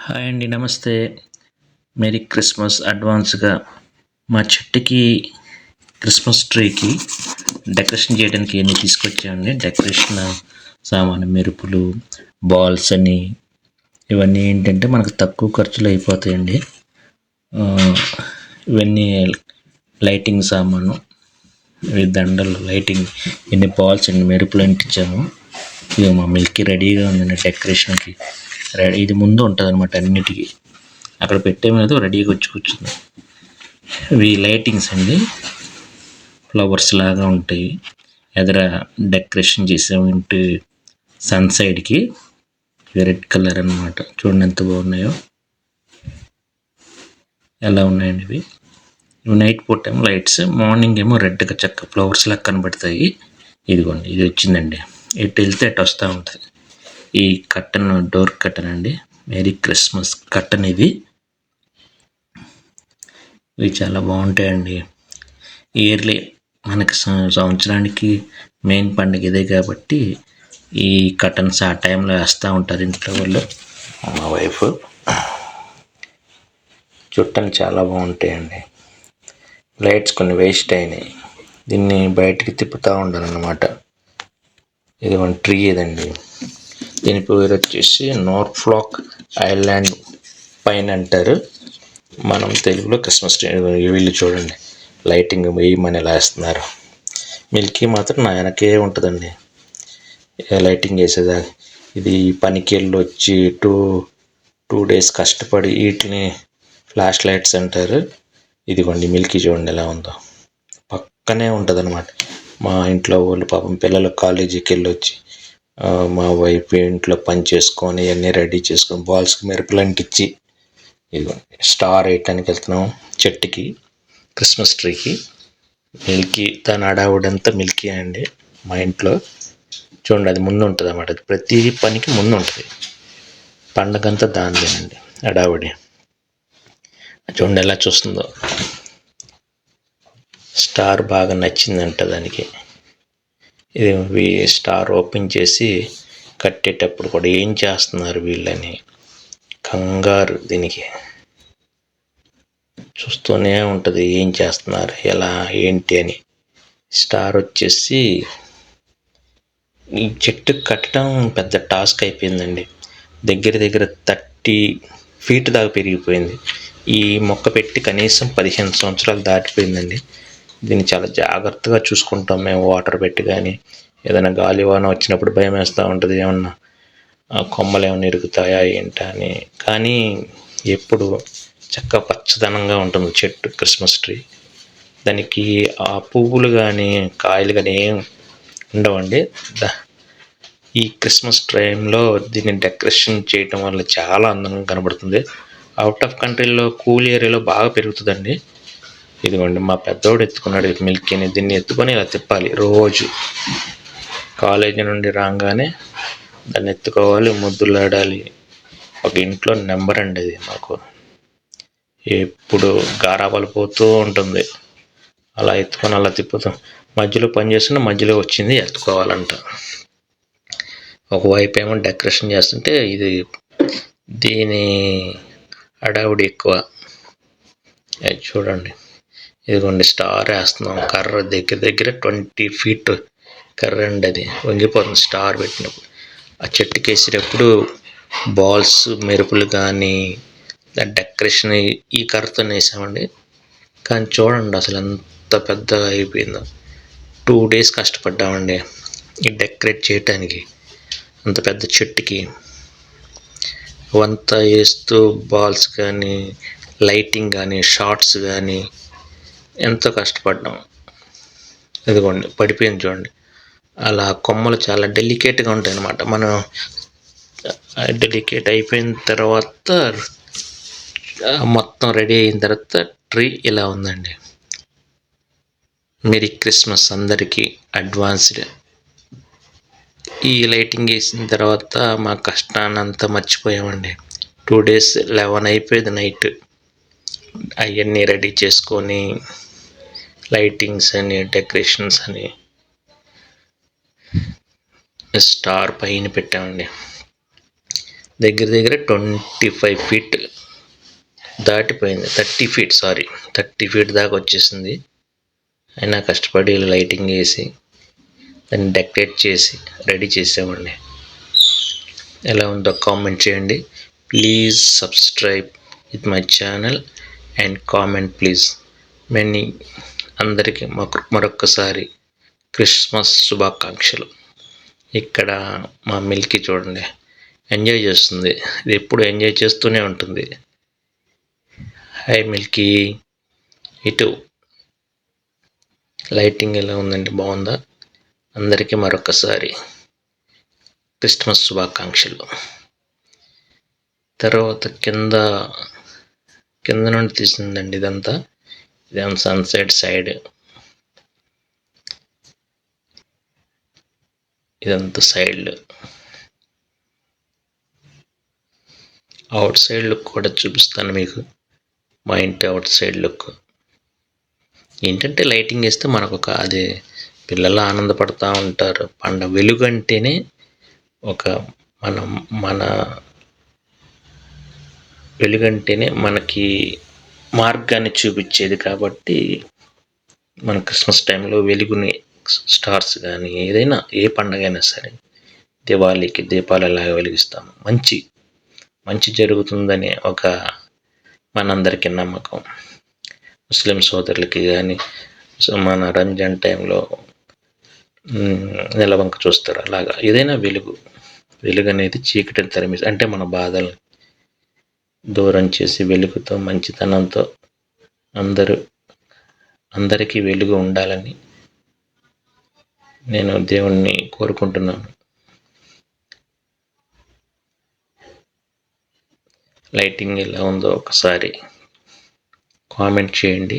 Hi అండి. నమస్తే. Merry Christmas అడ్వాన్స్‌గా. మా చెట్టుకి క్రిస్మస్ ట్రీకి డెకరేషన్ చేయడానికి ఇయన్నీ తీసుకొచ్చామండి. డెకరేషన్ సామాను, మెరుపులు, బాల్స్ అని ఇవన్నీ ఏంటంటే మనకు తక్కువ ఖర్చులో అయిపోతాయండి. ఇవన్నీ లైటింగ్ సామాను, ఇవి దండలు, లైటింగ్, ఇన్ని బాల్స్ అండి, మెరుపులు అంటించాము. ఇక మా మిల్కీ రెడీగా ఉందండి డెకరేషన్కి. రెడీ, ఇది ముందు ఉంటుంది అనమాట అన్నిటికీ. అక్కడ పెట్టే మీద రెడీగా వచ్చి కూర్చుంది. ఇవి లైటింగ్స్ అండి, ఫ్లవర్స్ లాగా ఉంటాయి. ఎదర డెకరేషన్ చేసాము ఇంటి సన్ సైడ్కి. రెడ్ కలర్ అనమాట. చూడండి ఎంత బాగున్నాయో. ఎలా ఉన్నాయండి ఇవి. ఇవి నైట్ పూట ఏమో లైట్స్, మార్నింగ్ ఏమో రెడ్గా చక్క ఫ్లవర్స్ లాగా కనబడతాయి. ఇదిగోండి, ఇది వచ్చిందండి. ఎటు వెళ్తే అటు వస్తూ ఉంటుంది. ఈ కట్టన్, డోర్ కట్టన్ అండి, మేరీ క్రిస్మస్ కట్టన్ ఇది. ఇవి చాలా బాగుంటాయండి. ఇయర్లీ మనకి సంవత్సరానికి మెయిన్ పండుగ ఇదే కాబట్టి ఈ కర్టన్స్ ఆ టైంలో వేస్తూ ఉంటారు ఇంట్లో వాళ్ళు. మా వైఫ్ చుట్టని చాలా బాగుంటాయండి. లైట్స్ కొన్ని వేస్ట్ అయినాయి, దీన్ని బయటికి తిప్పుతూ ఉండాలన్నమాట. ఇది మన ట్రీ ఇదండి. దీని పేరు వచ్చేసి నార్ఫ్లాక్ ఐలాండ్ పైన్ అంటారు. మనం తెలుగులో క్రిస్మస్ ట్రీ. వీళ్ళు చూడండి లైటింగ్ వేయమని ఎలా వేస్తున్నారు. మిల్కీ మాత్రం నా వెనకే ఉంటుందండి లైటింగ్ వేసేదా. ఇది పనికి వెళ్ళి వచ్చి టూ డేస్ కష్టపడి వీటిని ఫ్లాష్ లైట్స్ అంటారు. ఇదిగోండి మిల్కీ చూడండి ఎలా ఉందో, పక్కనే ఉంటుంది అనమాట. మా ఇంట్లో వాళ్ళు పాపం పిల్లలు కాలేజీకి వెళ్ళి వచ్చి మా వైఫ్ ఇంట్లో పని చేసుకొని అన్నీ రెడీ చేసుకొని బాల్స్కి మెరుపులు అంటించి ఇదిగోండి స్టార్ వేయటానికి వెళ్తున్నాం చెట్టుకి, క్రిస్మస్ ట్రీకి. మిల్కీ తన అడావుడంతా మిల్కీ అండి మా ఇంట్లో. చూడండి అది ముందు ఉంటుంది అన్నమాట. అది ప్రతి పనికి ముందు ఉంటుంది. పండగంతా దానిదేనండి అడావుడి. చూడండి ఎలా చూస్తుందో. స్టార్ బాగా నచ్చిందంట దానికి. ఇది స్టార్ ఓపెన్ చేసి కట్టేటప్పుడు కూడా ఏం చేస్తున్నారు వీళ్ళని కంగారు దీనికి. చూస్తూనే ఉంటుంది ఏం చేస్తున్నారు, ఎలా ఏంటి అని. స్టార్ వచ్చేసి ఈ చెట్టు కట్టడం పెద్ద టాస్క్ అయిపోయిందండి. దగ్గర దగ్గర 30 feet దాకా పెరిగిపోయింది. ఈ మొక్క పెట్టి కనీసం 15 సంవత్సరాలు దాటిపోయిందండి. దీన్ని చాలా జాగ్రత్తగా చూసుకుంటాం మేము. వాటర్ పెట్టి కానీ, ఏదైనా గాలివాన వచ్చినప్పుడు భయం వేస్తూ ఉంటుంది, ఏమన్నా కొమ్మలు ఏమైనా ఇరుగుతాయా ఏంటా అని. కానీ ఎప్పుడు చక్కగా పచ్చదనంగా ఉంటుంది చెట్టు, క్రిస్మస్ ట్రీ. దానికి ఆ పువ్వులు కానీ కాయలు కానీ ఏం ఉండవండి. ఈ క్రిస్మస్ టైంలో దీన్ని డెకరేషన్ చేయటం వల్ల చాలా అందంగా కనబడుతుంది. అవుట్ ఆఫ్ కంట్రీలో కూల్ ఏరియాలో బాగా పెరుగుతుందండి. ఇదిగోండి మా పెద్దోడు ఎత్తుకున్నాడు మిల్కీని. దీన్ని ఎత్తుకొని ఇలా తిప్పాలి రోజు. కాలేజీ నుండి రాగానే దాన్ని ఎత్తుకోవాలి, ముద్దులాడాలి. ఒక ఇంట్లో నెంబర్ అండి అది మాకు. ఎప్పుడు గారాబాలు పోతూ ఉంటుంది. అలా ఎత్తుకొని అలా తిప్పుతాం. మధ్యలో పని చేస్తున్న మధ్యలో వచ్చింది ఎత్తుకోవాలంట. ఒకవైపు ఏమో డెకరేషన్ చేస్తుంటే దీని హడావుడి ఎక్కువ. చూడండి ఇదిగోండి స్టార్ వేస్తున్నాం. కర్ర దగ్గర దగ్గర 20 feet కర్ర అండి. అది వంగిపోతుంది స్టార్ పెట్టినప్పుడు. ఆ చెట్టుకి వేసేటప్పుడు బాల్స్, మెరుపులు కానీ డెకరేషన్ ఈ కర్రతో వేసామండి. కానీ చూడండి అసలు ఎంత పెద్దగా అయిపోయిందో. 2 days కష్టపడ్డామండి ఈ డెకరేట్ చేయటానికి. అంత పెద్ద చెట్టుకి వంత వేస్తూ బాల్స్ కానీ, లైటింగ్ కానీ, షార్ట్స్ కానీ ఎంతో కష్టపడ్డాం. ఇదిగోండి పడిపోయింది చూడండి. అలా కొమ్మలు చాలా డెలికేట్గా ఉంటాయి అన్నమాట. మనం డెలికేట్ అయిపోయిన తర్వాత మొత్తం రెడీ అయిన తర్వాత ట్రీ ఇలా ఉందండి. మెరీ క్రిస్మస్ అందరికీ అడ్వాన్స్డ్. ఈ లైటింగ్ వేసిన తర్వాత మా కష్టాన్నంతా మర్చిపోయామండి. 2 days 11 అయిపోయేది నైట్. అవన్నీ రెడీ చేసుకొని లైటింగ్స్ అని, డెకరేషన్స్ అని, స్టార్ పైన పెట్టామండి. దగ్గర దగ్గర 25 ఫీట్ దాటిపోయింది. 30 ఫీట్, సారీ, 30 ఫీట్ దాకా వచ్చేసింది. అయినా కష్టపడి లైటింగ్ వేసి దాన్ని డెకరేట్ చేసి రెడీ చేసామండి. ఎలా ఉందో కామెంట్ చేయండి. Please subscribe with my channel and comment please. అందరికీ మరొక్కసారి క్రిస్మస్ శుభాకాంక్షలు. ఇక్కడ మా మిల్కీ చూడండి, ఎంజాయ్ చేస్తుంది. ఇది ఎప్పుడు ఎంజాయ్ చేస్తూనే ఉంటుంది. Hi Milky. ఇటు లైటింగ్ ఎలా ఉందండి, బాగుందా? అందరికీ మరొకసారి క్రిస్మస్ శుభాకాంక్షలు. తర్వాత కింద నుండి తీసిందండి ఇదంతా. ఇదేమో సన్సెట్ సైడ్, ఇదంతా సైడ్. అవుట్ సైడ్ లుక్ కూడా చూపిస్తాను మీకు. మా ఇంటి అవుట్ సైడ్ లుక్ ఏంటంటే లైటింగ్ వేస్తే మనకు అదే పిల్లలు ఆనందపడుతూ ఉంటారు. వెలుగు అంటేనే ఒక మన వెలుగంటేనే మనకి మార్గాన్ని చూపించేది. కాబట్టి మన క్రిస్మస్ టైంలో వెలుగుని, స్టార్స్ కానీ ఏదైనా, ఏ పండగ అయినా సరే, దివాళీకి దీపాలు ఎలాగ వెలిగిస్తాము, మంచి జరుగుతుందని ఒక మనందరికీ నమ్మకం. ముస్లిం సోదరులకి కానీ మన రంజాన్ టైంలో నెలవంక చూస్తారు. అలాగా ఏదైనా వెలుగు అనేది చీకటిని తరిమేసి, అంటే మన బాధల్ని దూరం చేసి వెలుగుతో, మంచితనంతో అందరికీ వెలుగు ఉండాలని నేను దేవుణ్ణి కోరుకుంటున్నాను. లైటింగ్ ఎలా ఉందో ఒకసారి కామెంట్ చేయండి.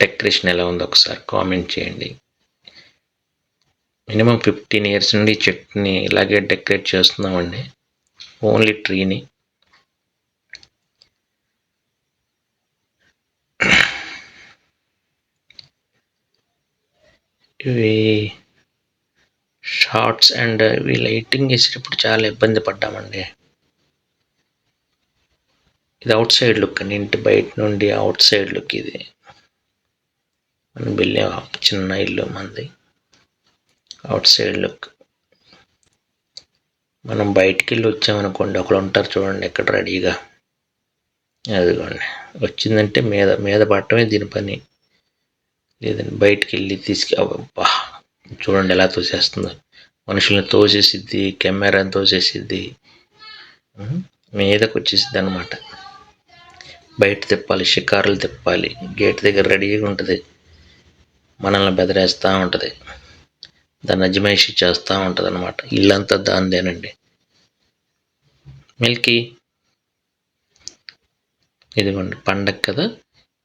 డెకరేషన్ ఎలా ఉందో ఒకసారి కామెంట్ చేయండి. మినిమం 15 ఇయర్స్ నుండి చెట్టుని ఇలాగే డెకరేట్ చేస్తున్నామండి, ఓన్లీ ట్రీని. ఇవి షార్ట్స్ అండ్ ఇవి లైటింగ్ వేసేటప్పుడు చాలా ఇబ్బంది పడ్డామండి. ఇది అవుట్ సైడ్ లుక్ అండి, ఇంటి బయట నుండి అవుట్ సైడ్ లుక్ ఇది. మనం వెళ్ళే చిన్న ఇల్లు మంది, అవుట్ సైడ్ లుక్. మనం బయటికి వెళ్ళి వచ్చామనుకోండి, ఒకళ్ళు ఉంటారు చూడండి ఎక్కడ రెడీగా, అదిగోండి వచ్చిందంటే మీద పడటమే దీని పని. లేదండి బయటికి వెళ్ళి అబ్బా చూడండి ఎలా తోసేస్తుందో. మనుషుల్ని తోసేసిద్ది, కెమెరాని తోసేసిద్ది, మీదకి వచ్చేసిద్ది అనమాట. బయట తిప్పాలి, షికారులు తిప్పాలి, గేట్ దగ్గర రెడీగా ఉంటుంది, మనల్ని బెదిరేస్తూ ఉంటుంది, దాన్ని అజమాయిషి చేస్తూ ఉంటుంది అనమాట. ఇల్లంతా దాందేనండి. మిల్కీ ఇదిగోండి, పండగ కదా,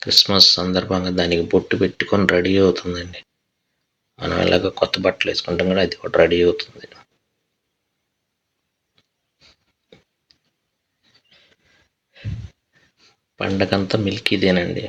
క్రిస్మస్ సందర్భంగా దానికి బొట్టు పెట్టుకొని రెడీ అవుతుందండి. మనం ఎలాగో కొత్త బట్టలు వేసుకుంటాం కూడా, అది కూడా రెడీ అవుతుంది. పండగంతా మిల్కీదేనండి.